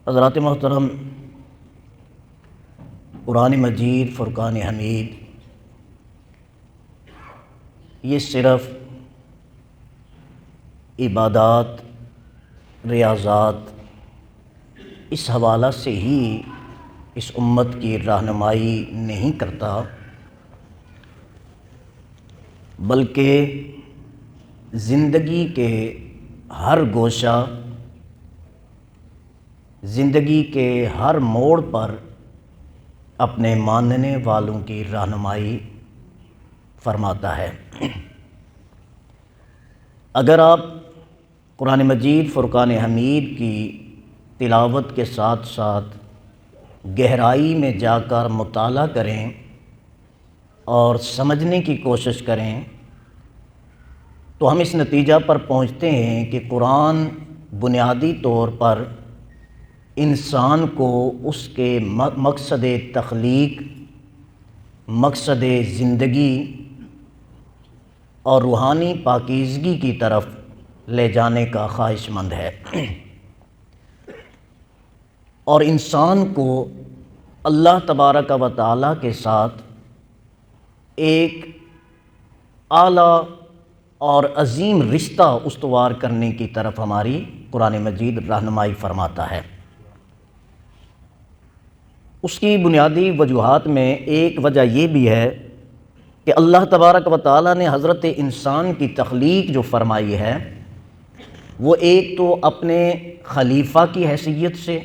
حضرات محترم، قرآن مجید فرقان حمید یہ صرف عبادات، ریاضات اس حوالہ سے ہی اس امت کی رہنمائی نہیں کرتا، بلکہ زندگی کے ہر گوشہ، زندگی کے ہر موڑ پر اپنے ماننے والوں کی رہنمائی فرماتا ہے۔ اگر آپ قرآن مجید فرقان حمید کی تلاوت کے ساتھ ساتھ گہرائی میں جا کر مطالعہ کریں اور سمجھنے کی کوشش کریں تو ہم اس نتیجہ پر پہنچتے ہیں کہ قرآن بنیادی طور پر انسان کو اس کے مقصد تخلیق، مقصد زندگی اور روحانی پاکیزگی کی طرف لے جانے کا خواہش مند ہے، اور انسان کو اللہ تبارک و تعالیٰ کے ساتھ ایک اعلیٰ اور عظیم رشتہ استوار کرنے کی طرف ہماری قرآن مجید رہنمائی فرماتا ہے۔ اس کی بنیادی وجوہات میں ایک وجہ یہ بھی ہے کہ اللہ تبارک و تعالیٰ نے حضرت انسان کی تخلیق جو فرمائی ہے وہ ایک تو اپنے خلیفہ کی حیثیت سے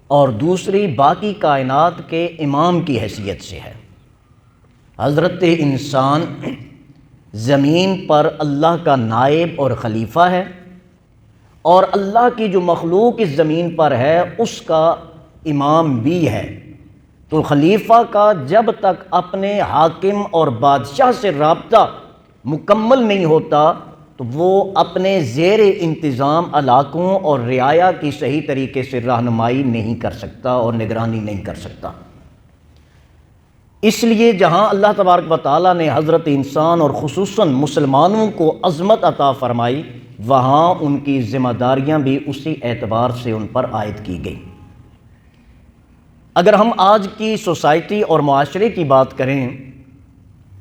اور دوسری باقی کائنات کے امام کی حیثیت سے ہے۔ حضرت انسان زمین پر اللہ کا نائب اور خلیفہ ہے، اور اللہ کی جو مخلوق اس زمین پر ہے اس کا امام بھی ہے۔ تو خلیفہ کا جب تک اپنے حاکم اور بادشاہ سے رابطہ مکمل نہیں ہوتا تو وہ اپنے زیر انتظام علاقوں اور رعایا کی صحیح طریقے سے رہنمائی نہیں کر سکتا اور نگرانی نہیں کر سکتا۔ اس لیے جہاں اللہ تبارک و تعالیٰ نے حضرت انسان اور خصوصاً مسلمانوں کو عظمت عطا فرمائی، وہاں ان کی ذمہ داریاں بھی اسی اعتبار سے ان پر عائد کی گئی۔ اگر ہم آج کی سوسائٹی اور معاشرے کی بات کریں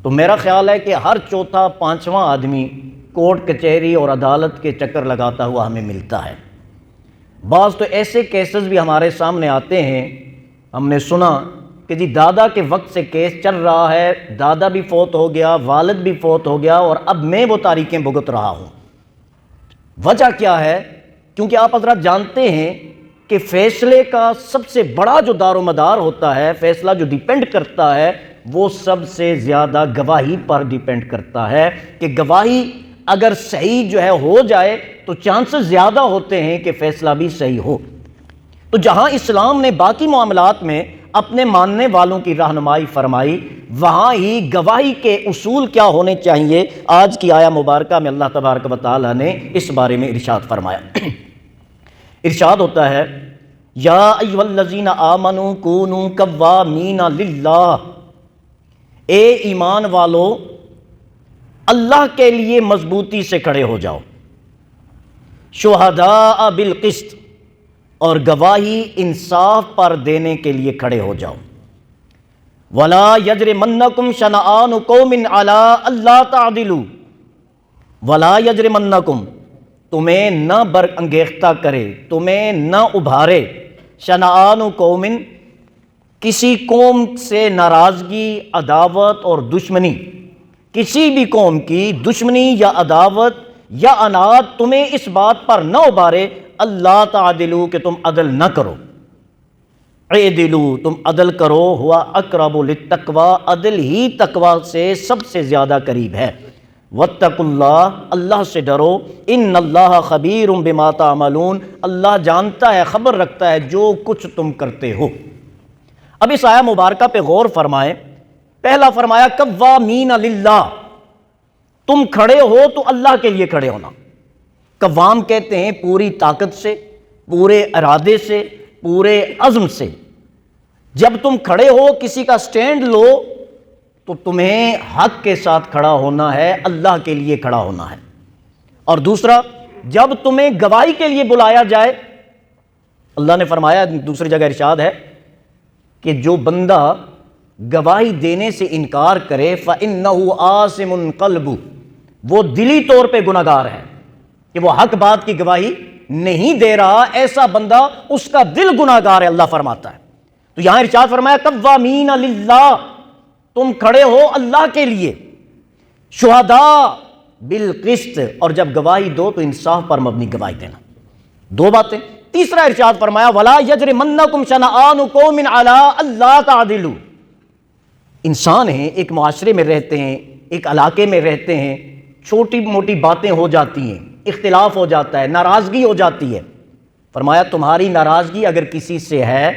تو میرا خیال ہے کہ ہر چوتھا پانچواں آدمی کورٹ کچہری اور عدالت کے چکر لگاتا ہوا ہمیں ملتا ہے۔ بعض تو ایسے کیسز بھی ہمارے سامنے آتے ہیں، ہم نے سنا کہ جی دادا کے وقت سے کیس چل رہا ہے، دادا بھی فوت ہو گیا، والد بھی فوت ہو گیا، اور اب میں وہ تاریخیں بھگت رہا ہوں۔ وجہ کیا ہے؟ کیونکہ آپ حضرات جانتے ہیں کہ فیصلے کا سب سے بڑا جو دار و مدار ہوتا ہے، فیصلہ جو ڈیپینڈ کرتا ہے، وہ سب سے زیادہ گواہی پر ڈیپینڈ کرتا ہے کہ گواہی اگر صحیح جو ہے ہو جائے تو چانسز زیادہ ہوتے ہیں کہ فیصلہ بھی صحیح ہو۔ تو جہاں اسلام نے باقی معاملات میں اپنے ماننے والوں کی رہنمائی فرمائی، وہاں ہی گواہی کے اصول کیا ہونے چاہیے، آج کی آیہ مبارکہ میں اللہ تبارک و تعالیٰ نے اس بارے میں ارشاد فرمایا۔ ارشاد ہوتا ہے، یا ایھا الذین آمنوا کونوا قوامین للہ، اے ایمان والو اللہ کے لیے مضبوطی سے کھڑے ہو جاؤ، شہداء بالقسط، اور گواہی انصاف پر دینے کے لیے کھڑے ہو جاؤ، ولا یجرمنکم شنآن قوم علی الا تعدلوا، ولا یجرمنکم، تمہیں نہ برانگیختہ کرے، تمہیں نہ ابھارے، شنآن قوم، کسی قوم سے ناراضگی، عداوت اور دشمنی، کسی بھی قوم کی دشمنی یا عداوت یا عناد تمہیں اس بات پر نہ ابھارے، اللہ تعدلوا، کہ تم عدل نہ کرو، اعدلوا، تم عدل کرو، ہوا اقرب للتقوی، عدل ہی تقوی سے سب سے زیادہ قریب ہے، واتقوا اللہ، اللہ سے ڈرو، ان اللہ خبیر بما تعملون، اللہ جانتا ہے، خبر رکھتا ہے جو کچھ تم کرتے ہو۔ اب اس آیہ مبارکہ پہ غور فرمائیں۔ پہلا فرمایا قوامین للہ، تم کھڑے ہو تو اللہ کے لیے کھڑے ہونا۔ قوام کہتے ہیں پوری طاقت سے، پورے ارادے سے، پورے عزم سے۔ جب تم کھڑے ہو، کسی کا سٹینڈ لو، تو تمہیں حق کے ساتھ کھڑا ہونا ہے، اللہ کے لیے کھڑا ہونا ہے۔ اور دوسرا، جب تمہیں گواہی کے لیے بلایا جائے اللہ نے فرمایا دوسری جگہ ارشاد ہے کہ جو بندہ گواہی دینے سے انکار کرے فَإِنَّهُ آسِمٌ قَلْبُ، وہ دلی طور پہ گناہگار ہے کہ وہ حق بات کی گواہی نہیں دے رہا، ایسا بندہ اس کا دل گناہگار ہے، اللہ فرماتا ہے۔ تو یہاں ارشاد فرمایا قوامین للہ، تم کھڑے ہو اللہ کے لیے، شہداء بالقسط، اور جب گواہی دو تو انصاف پر مبنی گواہی دینا۔ دو باتیں۔ تیسرا ارشاد فرمایا ولا یجرمنکم شنآن قوم علی الا تعدلوا، انسان ہیں، ایک معاشرے میں رہتے ہیں، ایک علاقے میں رہتے ہیں، چھوٹی موٹی باتیں ہو جاتی ہیں، اختلاف ہو جاتا ہے، ناراضگی ہو جاتی ہے۔ فرمایا تمہاری ناراضگی اگر کسی سے ہے،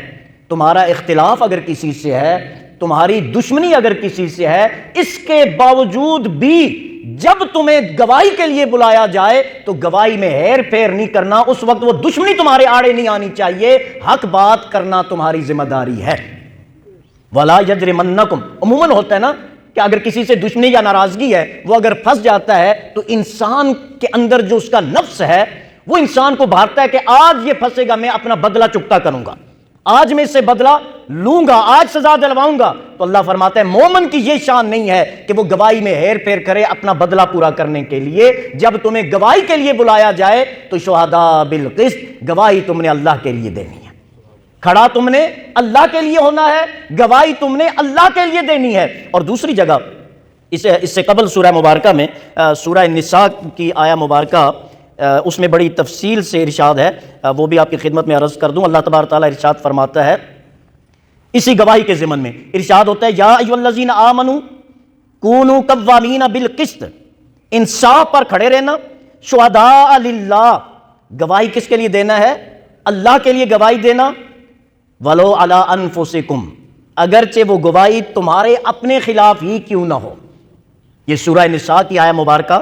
تمہارا اختلاف اگر کسی سے ہے، تمہاری دشمنی اگر کسی سے ہے، اس کے باوجود بھی جب تمہیں گواہی کے لیے بلایا جائے تو گواہی میں ہیر پھیر نہیں کرنا، اس وقت وہ دشمنی تمہارے آڑے نہیں آنی چاہیے، حق بات کرنا تمہاری ذمہ داری ہے۔ وَلَا يَجْرِمَنَّكُمْ، عموماً ہوتا ہے نا کہ اگر کسی سے دشمنی یا ناراضگی ہے، وہ اگر پھنس جاتا ہے تو انسان کے اندر جو اس کا نفس ہے وہ انسان کو بھارتا ہے کہ آج یہ پھنسے گا، میں اپنا بدلہ چکتا کروں گا، آج میں اس سے بدلہ لوں گا، آج سزا دلواؤں گا۔ تو اللہ فرماتا ہے مومن کی یہ شان نہیں ہے کہ وہ گواہی میں ہیر پھیر کرے اپنا بدلہ پورا کرنے کے لیے۔ جب تمہیں گواہی کے لیے بلایا جائے تو شہداء بالقسط، گواہی تم نے اللہ کے لیے دینی ہے، کھڑا تم نے اللہ کے لیے ہونا ہے، گواہی تم نے اللہ کے لیے دینی ہے۔ اور دوسری جگہ اس سے قبل سورہ مبارکہ میں سورہ نساء کی آیہ مبارکہ، اس میں بڑی تفصیل سے ارشاد ہے، وہ بھی آپ کی خدمت میں عرض کر دوں۔ اللہ تبارک تعالیٰ ارشاد فرماتا ہے اسی گواہی کے ضمن میں، ارشاد ہوتا ہے یا ایھا الذین آمنوا کونوا قوامین بالقسط، انصاف پر کھڑے رہنا، شہداء للہ، گواہی کس کے لیے دینا ہے؟ اللہ کے لیے گواہی دینا، ولو علی انفسکم، اگرچہ وہ گواہی تمہارے اپنے خلاف ہی کیوں نہ ہو۔ یہ سورہ نساء کی آیہ مبارکہ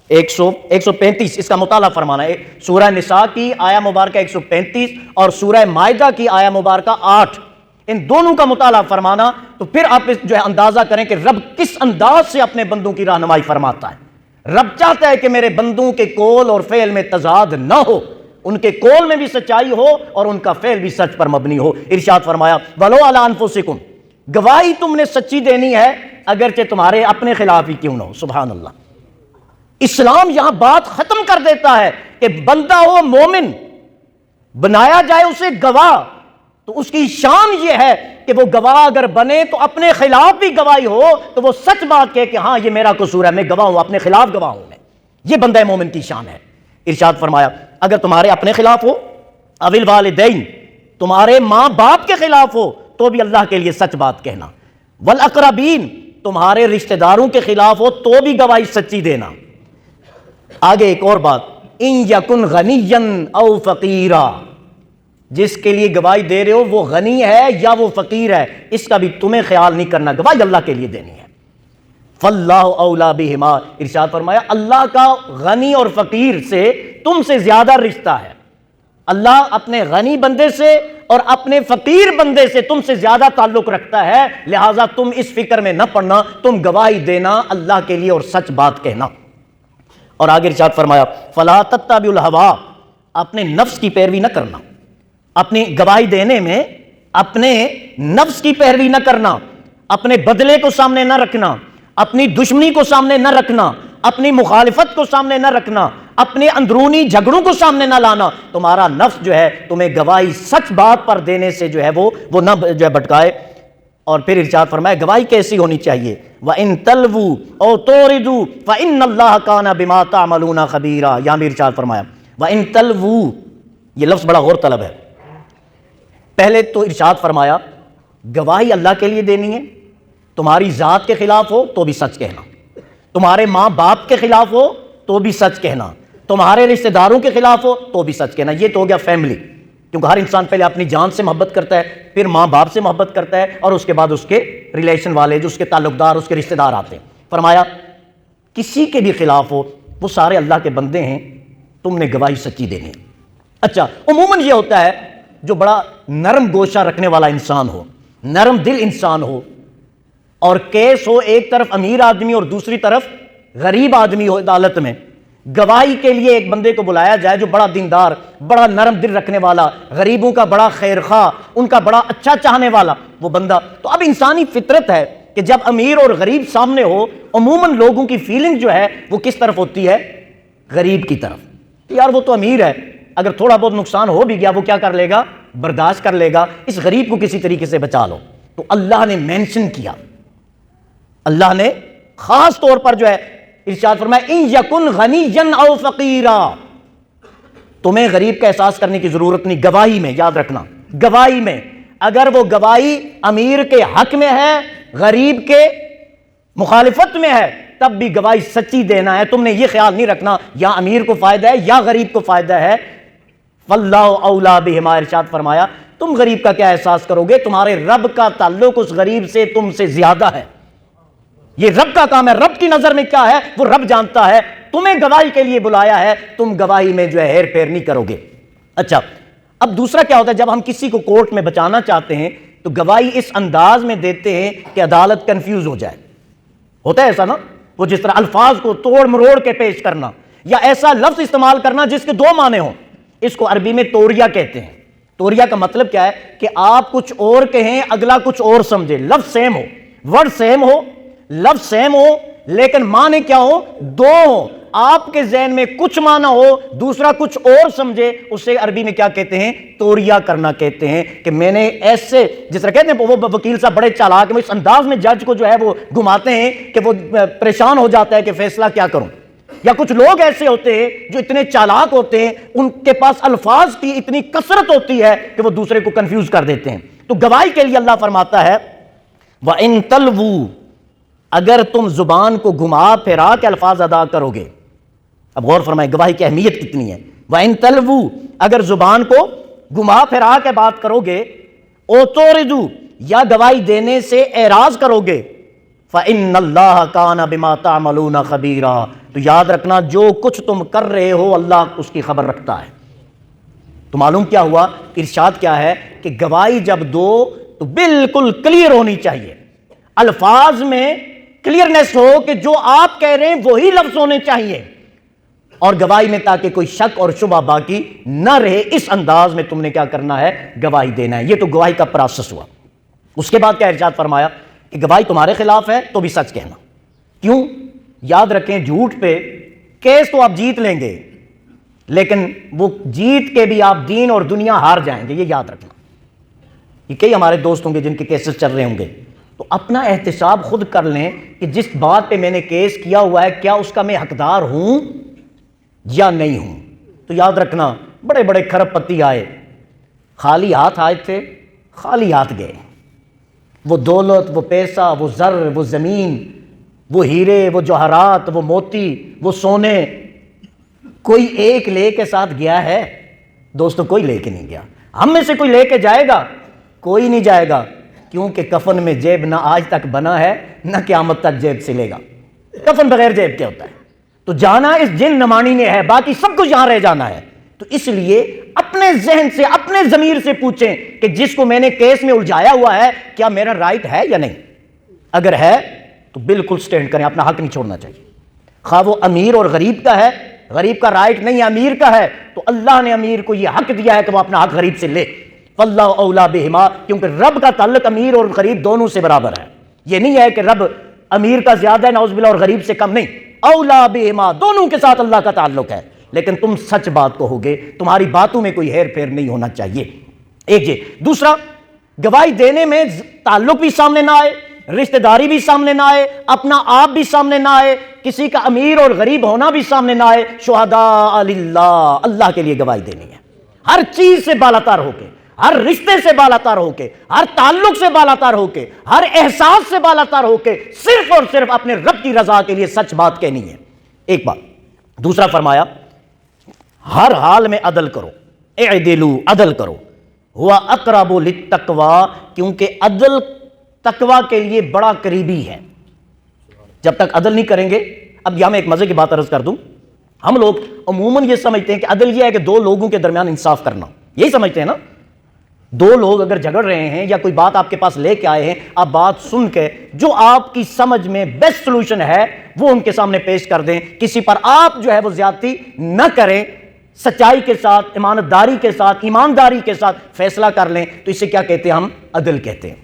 135، اس کا مطالعہ فرمانا ہے، سورہ نساء کی آیہ مبارکہ 135 اور سورہ مائدہ کی آیہ مبارکہ 8، ان دونوں کا مطالعہ فرمانا، تو پھر آپ جو ہے اندازہ کریں کہ رب کس انداز سے اپنے بندوں کی رہنمائی فرماتا ہے۔ رب چاہتا ہے کہ میرے بندوں کے قول اور فعل میں تضاد نہ ہو، ان کے قول میں بھی سچائی ہو اور ان کا فعل بھی سچ پر مبنی ہو۔ ارشاد فرمایا وَلَوْ عَلَىٰ أَنفُسِكُمْ، گواہی تم نے سچی دینی ہے اگرچہ تمہارے اپنے خلاف ہی کیوں نہ ہو۔ سبحان اللہ، اسلام یہاں بات ختم کر دیتا ہے کہ بندہ ہو مومن، بنایا جائے اسے گواہ، تو اس کی شان یہ ہے کہ وہ گواہ اگر بنے تو اپنے خلاف بھی گواہی ہو تو وہ سچ بات کہے کہ ہاں یہ میرا قصور ہے، میں گواہ ہوں، اپنے خلاف گواہ ہوں میں۔ یہ بندہ مومن کی شان ہے۔ ارشاد فرمایا اگر تمہارے اپنے خلاف ہو، اوی الوالدین، تمہارے ماں باپ کے خلاف ہو تو بھی اللہ کے لیے سچ بات کہنا، والاقربین، تمہارے رشتہ داروں کے خلاف ہو تو بھی گواہی سچی دینا۔ آگے ایک اور بات، ان یکن غنیا او فقیرا، جس کے لیے گواہی دے رہے ہو وہ غنی ہے یا وہ فقیر ہے، اس کا بھی تمہیں خیال نہیں کرنا، گواہی اللہ کے لیے دینی ہے۔ فاللہ اولا بہما، ارشاد فرمایا اللہ کا غنی اور فقیر سے تم سے زیادہ رشتہ ہے۔ اللہ اپنے غنی بندے سے اور اپنے فقیر بندے سے تم سے زیادہ تعلق رکھتا ہے، لہٰذا تم اس فکر میں نہ پڑنا، تم گواہی دینا اللہ کے لیے اور سچ بات کہنا۔ اور آگے ارشاد فرمایا فلا تتبعوا الہوا، اپنے نفس کی پیروی نہ کرنا، اپنی گواہی دینے میں اپنے نفس کی پیروی نہ کرنا، اپنے بدلے کو سامنے نہ رکھنا، اپنی دشمنی کو سامنے نہ رکھنا، اپنی مخالفت کو سامنے نہ رکھنا، اپنے اندرونی جھگڑوں کو سامنے نہ لانا۔ تمہارا نفس جو ہے تمہیں گواہی سچ بات پر دینے سے جو ہے وہ نہ جو ہے بھٹکائے۔ اور پھر ارشاد فرمایا گواہی کیسی ہونی چاہیے، وَإِن تَلْوُوا أَوْ تُعْرِضُوا فَإِنَّ اللَّهَ كَانَ بِمَا تَعْمَلُونَ خَبِيرًا۔ یہاں بھی ارشاد فرمایا وَإِن تَلْوُوا، یہ لفظ بڑا غور طلب ہے۔ پہلے تو ارشاد فرمایا گواہی اللہ کے لیے دینی ہے، تمہاری ذات کے خلاف ہو تو بھی سچ کہنا، تمہارے ماں باپ کے خلاف ہو تو بھی سچ کہنا، تمہارے رشتہ داروں کے خلاف ہو تو بھی سچ کہنا۔ یہ تو ہو گیا فیملی، کیونکہ ہر انسان پہلے اپنی جان سے محبت کرتا ہے، پھر ماں باپ سے محبت کرتا ہے، اور اس کے بعد اس کے ریلیشن والے جو اس کے تعلق دار، اس کے رشتہ دار آتے ہیں۔ فرمایا کسی کے بھی خلاف ہو، وہ سارے اللہ کے بندے ہیں، تم نے گواہی سچی دینی ہے۔ اچھا، عموماً یہ ہوتا ہے جو بڑا نرم گوشہ رکھنے والا انسان ہو، نرم دل انسان ہو، اور کیس ہو ایک طرف امیر آدمی اور دوسری طرف غریب آدمی ہو عدالت میں، گواہی کے لیے ایک بندے کو بلایا جائے جو بڑا دیندار، بڑا نرم دل رکھنے والا، غریبوں کا بڑا خیر خواہ، ان کا بڑا اچھا چاہنے والا وہ بندہ، تو اب انسانی فطرت ہے کہ جب امیر اور غریب سامنے ہو عموماً لوگوں کی فیلنگ جو ہے وہ کس طرف ہوتی ہے؟ غریب کی طرف۔ یار وہ تو امیر ہے، اگر تھوڑا بہت نقصان ہو بھی گیا وہ کیا کر لے گا؟ برداشت کر لے گا، اس غریب کو کسی طریقے سے بچا لو۔ تو اللہ نے مینشن کیا، اللہ نے خاص طور پر جو ہے ارشاد فرمایا ان یکن غنیا او فقیرا، تمہیں غریب کا احساس کرنے کی ضرورت نہیں۔ گواہی میں یاد رکھنا، گواہی میں اگر وہ گواہی امیر کے حق میں ہے، غریب کے مخالفت میں ہے، تب بھی گواہی سچی دینا ہے۔ تم نے یہ خیال نہیں رکھنا یا امیر کو فائدہ ہے یا غریب کو فائدہ ہے۔ واللہ اولا بہما، ارشاد فرمایا تم غریب کا کیا احساس کرو گے؟ تمہارے رب کا تعلق اس غریب سے تم سے زیادہ ہے، یہ رب کا کام ہے، رب کی نظر میں کیا ہے وہ رب جانتا ہے۔ تمہیں گواہی کے لیے بلایا ہے، تم گواہی میں جو ہے ہیر پھیر نہیں کرو گے۔ اچھا، اب دوسرا کیا ہوتا ہے جب ہم کسی کو کورٹ میں بچانا چاہتے ہیں تو گواہی اس انداز میں دیتے ہیں کہ عدالت کنفیوز ہو جائے، ہوتا ہے ایسا نا؟ وہ جس طرح الفاظ کو توڑ مروڑ کے پیش کرنا یا ایسا لفظ استعمال کرنا جس کے دو معنی ہوں، اس کو عربی میں توریہ کہتے ہیں۔ توریہ کا مطلب کیا ہے کہ آپ کچھ اور کہیں اگلا کچھ اور سمجھے، لفظ سیم ہو، ورڈ سیم ہو، لفظ سیم ہو لیکن معنی کیا ہو؟ دو ہو۔ آپ کے ذہن میں کچھ معنی ہو دوسرا کچھ اور سمجھے، اسے عربی میں کیا کہتے ہیں؟ توریہ کرنا کہتے ہیں۔ کہ میں نے ایسے، جس طرح کہتے ہیں وہ وکیل صاحب بڑے چالاک ہیں، اس انداز میں جج کو جو ہے وہ گھماتے ہیں کہ وہ پریشان ہو جاتا ہے کہ فیصلہ کیا کروں۔ یا کچھ لوگ ایسے ہوتے ہیں جو اتنے چالاک ہوتے ہیں، ان کے پاس الفاظ کی اتنی کثرت ہوتی ہے کہ وہ دوسرے کو کنفیوز کر دیتے ہیں۔ تو گواہی کے لیے اللہ فرماتا ہے وَإِن تَلْوُوا، اگر تم زبان کو گھما پھرا کے الفاظ ادا کرو گے۔ اب غور فرمائیں گواہی کی اہمیت کتنی ہے۔ وَإِن تَلْوُوا، اگر زبان کو گھما پھرا کے بات کرو گے، اُعْتُرِضُوا، یا گواہی دینے سے اعراض کرو گے، فَإِنَّ اللَّهَ كَانَ بِمَا تَعْمَلُونَ خَبِيرًا، تو یاد رکھنا جو کچھ تم کر رہے ہو اللہ اس کی خبر رکھتا ہے۔ تو معلوم کیا ہوا؟ ارشاد کیا ہے کہ گواہی جب دو تو بالکل کلیئر ہونی چاہیے، الفاظ میں کلیئرنیس ہو کہ جو آپ کہہ رہے ہیں وہی لفظ ہونے چاہیے، اور گواہی میں تاکہ کوئی شک اور شبہ باقی نہ رہے، اس انداز میں تم نے کیا کرنا ہے؟ گواہی دینا ہے۔ یہ تو گواہی کا پروسیس ہوا۔ اس کے بعد کیا ارشاد فرمایا کہ گواہی تمہارے خلاف ہے تو بھی سچ کہنا۔ کیوں؟ یاد رکھیں جھوٹ پہ کیس تو آپ جیت لیں گے لیکن وہ جیت کے بھی آپ دین اور دنیا ہار جائیں گے، یہ یاد رکھنا۔ یہ کئی ہمارے دوست ہوں گے جن کے کیسز چل رہے ہوں گے، تو اپنا احتساب خود کر لیں کہ جس بات پہ میں نے کیس کیا ہوا ہے کیا اس کا میں حقدار ہوں یا نہیں ہوں۔ تو یاد رکھنا بڑے بڑے کھرب پتی آئے، خالی ہاتھ آئے تھے، خالی ہاتھ گئے۔ وہ دولت، وہ پیسہ، وہ زر، وہ زمین، وہ ہیرے، وہ جوہرات، وہ موتی، وہ سونے، کوئی ایک لے کے ساتھ گیا ہے؟ دوستو کوئی لے کے نہیں گیا۔ ہم میں سے کوئی لے کے جائے گا؟ کوئی نہیں جائے گا، کیونکہ کفن میں جیب نہ آج تک بنا ہے نہ قیامت تک جیب سے لے گا۔ کفن بغیر جیب کے ہوتا ہے۔ تو جانا اس جن نمانی نے ہے، باقی سب کچھ یہاں رہ جانا ہے۔ تو اس لیے اپنے ذہن سے، اپنے ضمیر سے پوچھیں کہ جس کو میں نے کیس میں الجھایا ہوا ہے کیا میرا رائٹ ہے یا نہیں؟ اگر ہے تو بالکل سٹینڈ کریں، اپنا حق نہیں چھوڑنا چاہیے۔ خواہ وہ امیر اور غریب کا ہے، غریب کا رائٹ نہیں امیر کا ہے، تو اللہ نے امیر کو یہ حق دیا ہے کہ وہ اپنا حق غریب سے لے۔ واللہ اولا بہما، کیونکہ رب کا تعلق امیر اور غریب دونوں سے برابر ہے۔ یہ نہیں ہے کہ رب امیر کا زیادہ ہے نعوذ باللہ اور غریب سے کم، نہیں، اولا بہما، دونوں کے ساتھ اللہ کا تعلق ہے۔ لیکن تم سچ بات کو ہوگے، تمہاری باتوں میں کوئی ہیر پھیر نہیں ہونا چاہیے۔ ایک یہ، دوسرا گواہی دینے میں تعلق بھی سامنے نہ آئے، رشتہ داری بھی سامنے نہ آئے، اپنا آپ بھی سامنے نہ آئے، کسی کا امیر اور غریب ہونا بھی سامنے نہ آئے۔ شہداء للہ، اللہ کے لیے گواہی دینی ہے، ہر چیز سے بالاتر ہو کے، ہر رشتے سے بالاتر ہو کے، ہر تعلق سے بالاتر ہو کے، ہر احساس سے بالاتر ہو کے، صرف اور صرف اپنے رب کی رضا کے لیے سچ بات کہنی ہے۔ ایک بات۔ دوسرا فرمایا ہر حال میں عدل کرو، اعدلوا، عدل کرو، ہوا اقرب للتقوی، کیونکہ عدل تقوی کے لیے بڑا قریبی ہے۔ جب تک عدل نہیں کریں گے، اب یہاں میں ایک مزے کی بات عرض کر دوں، ہم لوگ عموماً یہ سمجھتے ہیں کہ عدل یہ ہے کہ دو لوگوں کے درمیان انصاف کرنا، یہی سمجھتے ہیں نا دو لوگ اگر جھگڑ رہے ہیں یا کوئی بات آپ کے پاس لے کے آئے ہیں، آپ بات سن کے جو آپ کی سمجھ میں بیسٹ سولوشن ہے وہ ان کے سامنے پیش کر دیں، کسی پر آپ جو ہے وہ زیادتی نہ کریں، سچائی کے ساتھ، امانتداری کے ساتھ، ایمانداری کے ساتھ فیصلہ کر لیں، تو اسے کیا کہتے ہیں؟ ہم عدل کہتے ہیں۔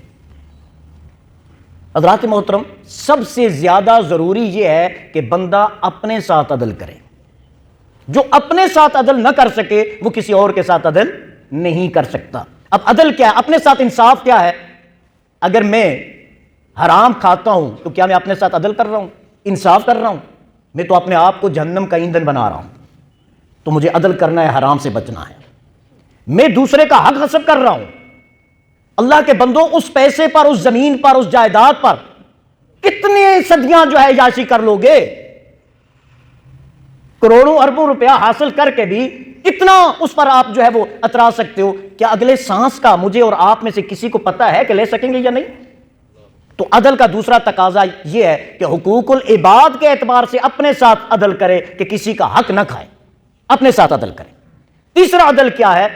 حضرات محترم، سب سے زیادہ ضروری یہ ہے کہ بندہ اپنے ساتھ عدل کرے۔ جو اپنے ساتھ عدل نہ کر سکے وہ کسی اور کے ساتھ عدل نہیں کر سکتا۔ اب عدل کیا ہے؟ اپنے ساتھ انصاف کیا ہے؟ اگر میں حرام کھاتا ہوں تو کیا میں اپنے ساتھ عدل کر رہا ہوں، انصاف کر رہا ہوں؟ میں تو اپنے آپ کو جہنم کا ایندھن بنا رہا ہوں۔ تو مجھے عدل کرنا ہے، حرام سے بچنا ہے۔ میں دوسرے کا حق غصب کر رہا ہوں۔ اللہ کے بندوں، اس پیسے پر، اس زمین پر، اس جائیداد پر کتنے صدیاں جو ہے عیاشی کر لو گے، کروڑوں اربوں روپیہ حاصل کر کے بھی کتنا اس پر آپ جو ہے وہ اترا سکتے ہو؟ کیا اگلے سانس کا مجھے اور آپ میں سے کسی کو پتا ہے کہ لے سکیں گے یا نہیں؟ تو عدل کا دوسرا تقاضا یہ ہے کہ حقوق العباد کے اعتبار سے اپنے ساتھ عدل کرے کہ کسی کا حق نہ کھائے، اپنے ساتھ عدل کرے۔ تیسرا عدل کیا ہے؟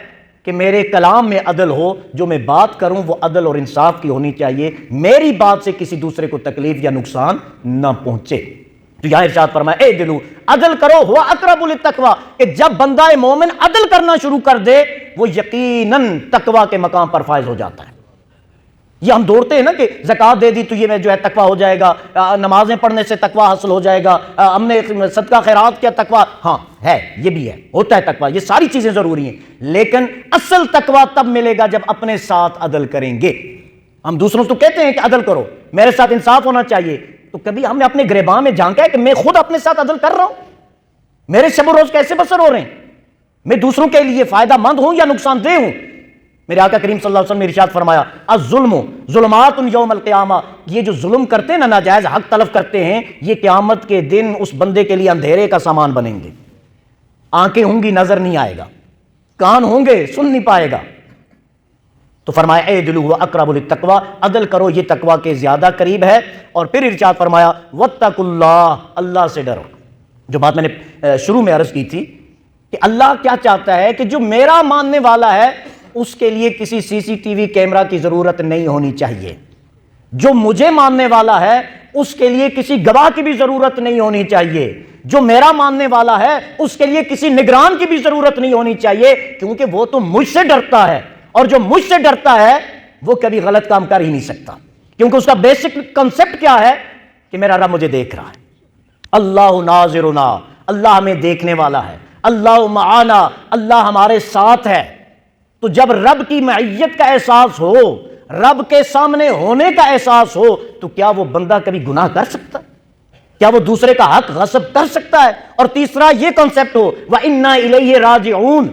کہ میرے کلام میں عدل ہو، جو میں بات کروں وہ عدل اور انصاف کی ہونی چاہیے، میری بات سے کسی دوسرے کو تکلیف یا نقصان نہ پہنچے۔ تو یہاں ارشاد فرمایا، اے دلو عدل کرو، ہوا اقرب للتقوی، کہ جب بندہ مومن عدل کرنا شروع کر دے وہ یقیناً تقوی کے مقام پر فائز ہو جاتا ہے۔ یہ ہم دوڑتے ہیں نا کہ زکوٰۃ دے دی تو یہ میں جو ہے تقوی ہو جائے گا، نمازیں پڑھنے سے تقوی حاصل ہو جائے گا، ہم نے صدقہ خیرات کیا تقوی، ہاں ہے، یہ بھی ہے، ہوتا ہے تقوی، یہ ساری چیزیں ضروری ہیں، لیکن اصل تقوی تب ملے گا جب اپنے ساتھ عدل کریں گے۔ ہم دوسروں سے تو کہتے ہیں کہ عدل کرو، میرے ساتھ انصاف ہونا چاہیے، تو کبھی ہم نے اپنے گریباں میں جھانکا ہے کہ میں خود اپنے ساتھ عدل کر رہا ہوں؟ میرے شب و روز کیسے بسر ہو رہے ہیں؟ میں دوسروں کے لیے فائدہ مند ہوں یا نقصان دہ ہوں؟ میرے آقا کریم صلی اللہ علیہ وسلم نے ارشاد فرمایا، الظلم ظلمات یوم القیامہ، یہ جو ظلم کرتے ہیں نا، ناجائز حق طلب کرتے ہیں، یہ قیامت کے دن اس بندے کے لیے اندھیرے کا سامان بنیں گے۔ آنکھیں ہوں گی، نظر نہیں آئے گا، کان ہوں گے، سن نہیں پائے گا۔ تو فرمایا، اے دلو ہوا اقرب للتقوی، عدل کرو، یہ تقوی کے زیادہ قریب ہے۔ اور پھر ارشاد فرمایا، واتقوا اللہ، اللہ سے ڈرو۔ جو بات میں نے شروع میں عرض کی تھی کہ اللہ کیا چاہتا ہے کہ جو میرا ماننے والا ہے اس کے لیے کسی سی سی ٹی وی کیمرہ کی ضرورت نہیں ہونی چاہیے، جو مجھے ماننے والا ہے اس کے لیے کسی گواہ کی بھی ضرورت نہیں ہونی چاہیے، جو میرا ماننے والا ہے اس کے لیے کسی نگران کی بھی ضرورت نہیں ہونی چاہیے، کیونکہ وہ تو مجھ سے ڈرتا ہے، اور جو مجھ سے ڈرتا ہے وہ کبھی غلط کام کر ہی نہیں سکتا، کیونکہ اس کا بیسک کنسپٹ کیا ہے کہ میرا رب مجھے دیکھ رہا ہے۔ اللہ ناظرنا، اللہ ہمیں دیکھنے والا ہے، اللہ معانا، اللہ ہمارے ساتھ ہے۔ تو جب رب کی معیت کا احساس ہو، رب کے سامنے ہونے کا احساس ہو، تو کیا وہ بندہ کبھی گناہ کر سکتا ہے؟ کیا وہ دوسرے کا حق غصب کر سکتا ہے؟ اور تیسرا یہ کنسپٹ ہو، وَإِنَّا إِلَيْهِ رَاجِعُونَ،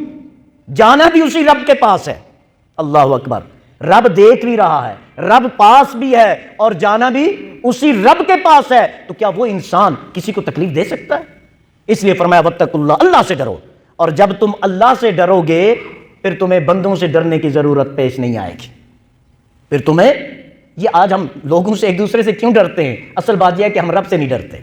جانا بھی اسی رب کے پاس ہے۔ اللہ اکبر، رب دیکھ بھی رہا ہے، رب پاس بھی ہے، اور جانا بھی اسی رب کے پاس ہے، تو کیا وہ انسان کسی کو تکلیف دے سکتا ہے؟ اس لیے فرمایا واتقوا اللہ، اللہ سے ڈرو۔ اور جب تم اللہ سے ڈرو گے پھر تمہیں بندوں سے ڈرنے کی ضرورت پیش نہیں آئے گی۔ پھر تمہیں یہ آج ہم لوگوں سے ایک دوسرے سے کیوں ڈرتے ہیں؟ اصل بات یہ ہے کہ ہم رب سے نہیں ڈرتے۔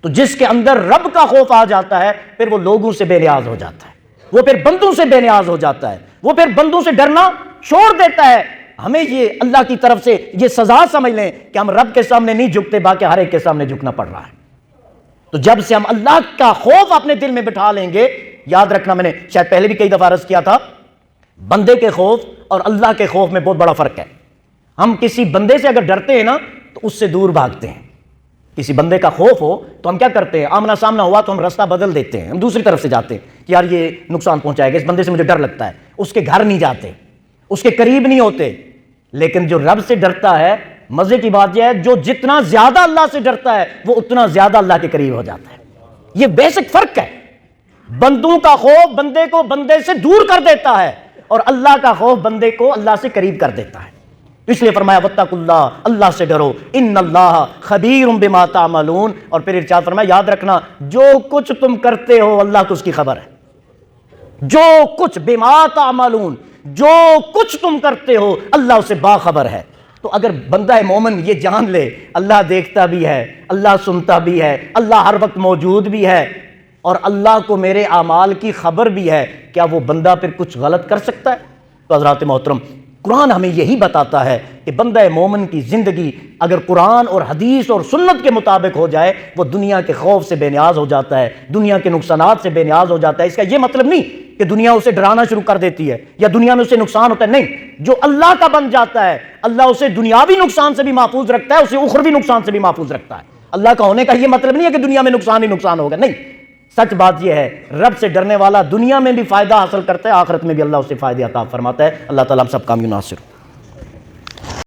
تو جس کے اندر رب کا خوف آ جاتا ہے پھر وہ لوگوں سے بے نیاز ہو جاتا ہے، وہ پھر بندوں سے بے نیاز ہو جاتا ہے، وہ پھر بندوں سے ڈرنا چھوڑ دیتا ہے۔ ہمیں یہ اللہ کی طرف سے یہ سزا سمجھ لیں کہ ہم رب کے سامنے نہیں جھکتے، باقی ہر ایک کے سامنے جھکنا پڑ رہا ہے۔ تو جب سے ہم اللہ کا خوف اپنے دل میں بٹھا لیں گے، یاد رکھنا، میں نے شاید پہلے بھی کئی دفعہ عرض کیا تھا، بندے کے خوف اور اللہ کے خوف میں بہت بڑا فرق ہے۔ ہم کسی بندے سے اگر ڈرتے ہیں نا تو اس سے دور بھاگتے ہیں۔ کسی بندے کا خوف ہو تو ہم کیا کرتے ہیں؟ آمنا سامنا ہوا تو ہم راستہ بدل دیتے ہیں، ہم دوسری طرف سے جاتے ہیں کہ یار یہ نقصان پہنچائے گا، اس بندے سے مجھے ڈر لگتا ہے، اس کے گھر نہیں جاتے، اس کے قریب نہیں ہوتے۔ لیکن جو رب سے ڈرتا ہے، مزے کی بات یہ ہے، جو جتنا زیادہ اللہ سے ڈرتا ہے وہ اتنا زیادہ اللہ کے قریب ہو جاتا ہے۔ یہ بیسک فرق ہے۔ بندوں کا خوف بندے کو بندے سے دور کر دیتا ہے، اور اللہ کا خوف بندے کو اللہ سے قریب کر دیتا ہے۔ اس لیے فرمایا واتقوا اللہ، اللہ سے ڈرو، ان اللہ خبیر بما تعملون۔ اور پھر ارشاد فرمایا، یاد رکھنا جو کچھ تم کرتے ہو اللہ کو اس کی خبر ہے۔ جو کچھ بما تعملون، جو کچھ تم کرتے ہو اللہ اسے باخبر ہے۔ تو اگر بندہ مومن یہ جان لے اللہ دیکھتا بھی ہے، اللہ سنتا بھی ہے، اللہ ہر وقت موجود بھی ہے، اور اللہ کو میرے اعمال کی خبر بھی ہے، کیا وہ بندہ پھر کچھ غلط کر سکتا ہے؟ تو حضرات محترم، قرآن ہمیں یہی بتاتا ہے کہ بندہ مومن کی زندگی اگر قرآن اور حدیث اور سنت کے مطابق ہو جائے وہ دنیا کے خوف سے بے نیاز ہو جاتا ہے، دنیا کے نقصانات سے بے نیاز ہو جاتا ہے۔ اس کا یہ مطلب نہیں کہ دنیا اسے ڈرانا شروع کر دیتی ہے یا دنیا میں اسے نقصان ہوتا ہے، نہیں، جو اللہ کا بن جاتا ہے اللہ اسے دنیاوی نقصان سے بھی محفوظ رکھتا ہے، اسے اخروی نقصان سے بھی محفوظ رکھتا ہے۔ اللہ کا ہونے کا یہ مطلب نہیں ہے کہ دنیا میں نقصان ہی نقصان ہوگا، نہیں، سچ بات یہ ہے رب سے ڈرنے والا دنیا میں بھی فائدہ حاصل کرتا ہے، آخرت میں بھی اللہ اسے فائدہ عطا فرماتا ہے۔ اللہ تعالیٰ ہم سب کامیاب ناصر ہو۔